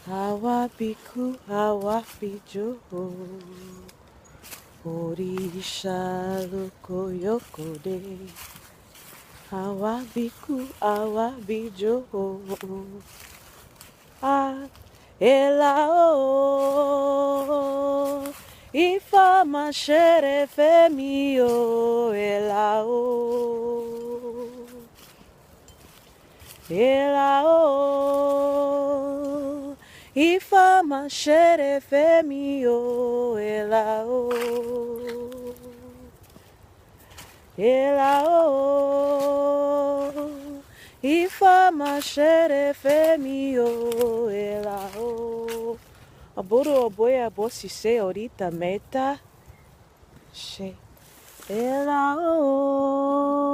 Awabiku, awabijo, Orisha loko yokode. Awabiku, awabijo, ela o. Ifa mashere femi o, ela o. Ela o. Ifa mashere femi o, ela o. Ela o. Ifa mashere femi o, ela o. Aburo oboya bosi se orita meta. She. Ela o.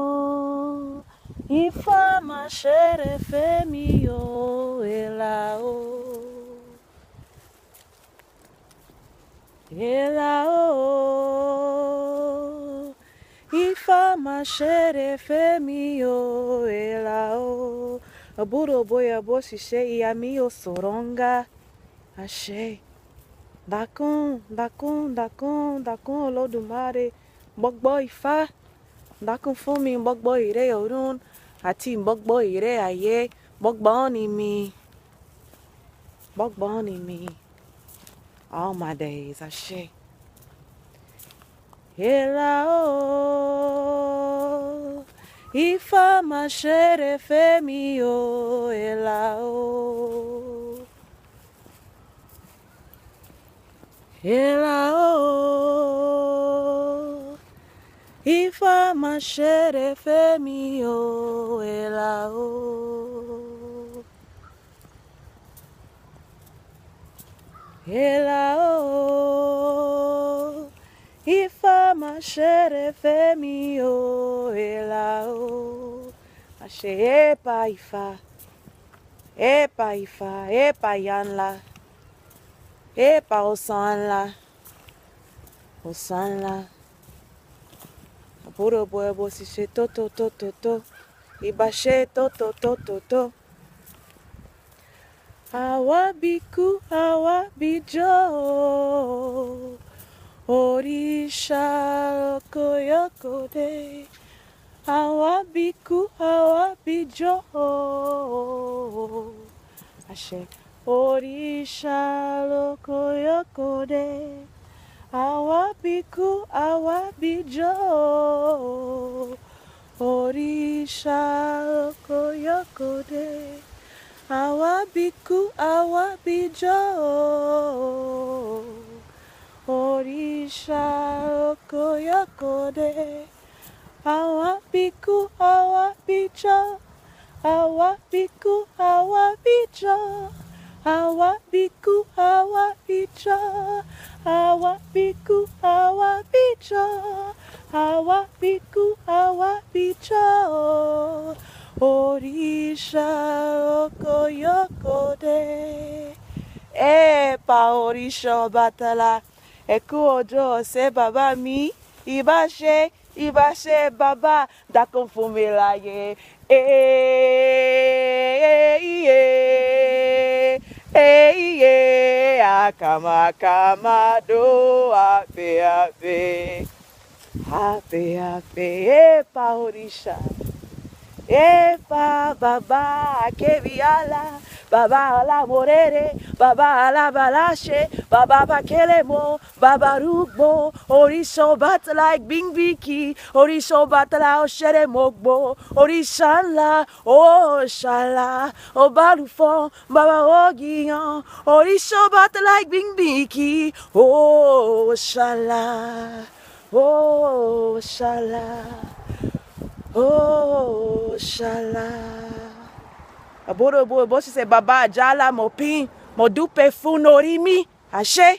Ifa mashere femi o, ela o. Ela o. Ifa mashere femi o, ela o. Aburo boya bosi se iami o soronga. Ashe. Dakun, dakun, dakun, dakun Olódùmarè. Gbogbo Ifá. Dakun fún mi gbogbo ire ọ̀run àti gbogbo ire ayé. Gbogbo ni mi. Gbogbo ni mi. All my days. Ashe. Ela o. Ifá mashere femi o, ela o. Ela o. Ifa mashere femi o, ela o. Ela o. Ifa mashere femi o, ela o. Ashe epa Ifa. Epa Ifa, epa yanla. Epa osanla. Osanla. Aburo boy bosi she to to to to to. Ibashe to to to to to. Awabiku, awabijo. Orisha koyokode. Awabiku, awabijo. Ashe. Orisha koyokode. Awabiku, awabijo. Orisha koyokode. Awabiku, awabijo. Orisha koyokode. Awabiku, awabijo. Awabiku, awabijo. Awabiku, awabijo. Awabiku, awabijo. Awabiku, awabijo. Orisha koyokode. Epa Orisha Ọbàtálá. Ẹ kú ọjọ́ ọ̀sẹ̀ bàbá mi. Ìbáṣe bàbá dákun fún mi láyé. Akama do afe afe. Afe afe epa Orisha. Epa baba keviala, baba ala morere, baba ala balashe, baba bakelemo, baba rugbo, Orisha Ọbàtálá gbingbiki, Orisha Ọbàtálá oshere mogbo, Orisha ńlá, Oshala, Ọbalùfọ̀n, baba ogiyan, Orisha Ọbàtálá gbingbiki, Oshala, Oshala. Oh, shala. Aboro bo se baba jala mo pin mo dupe fun orí mi. Àṣẹ.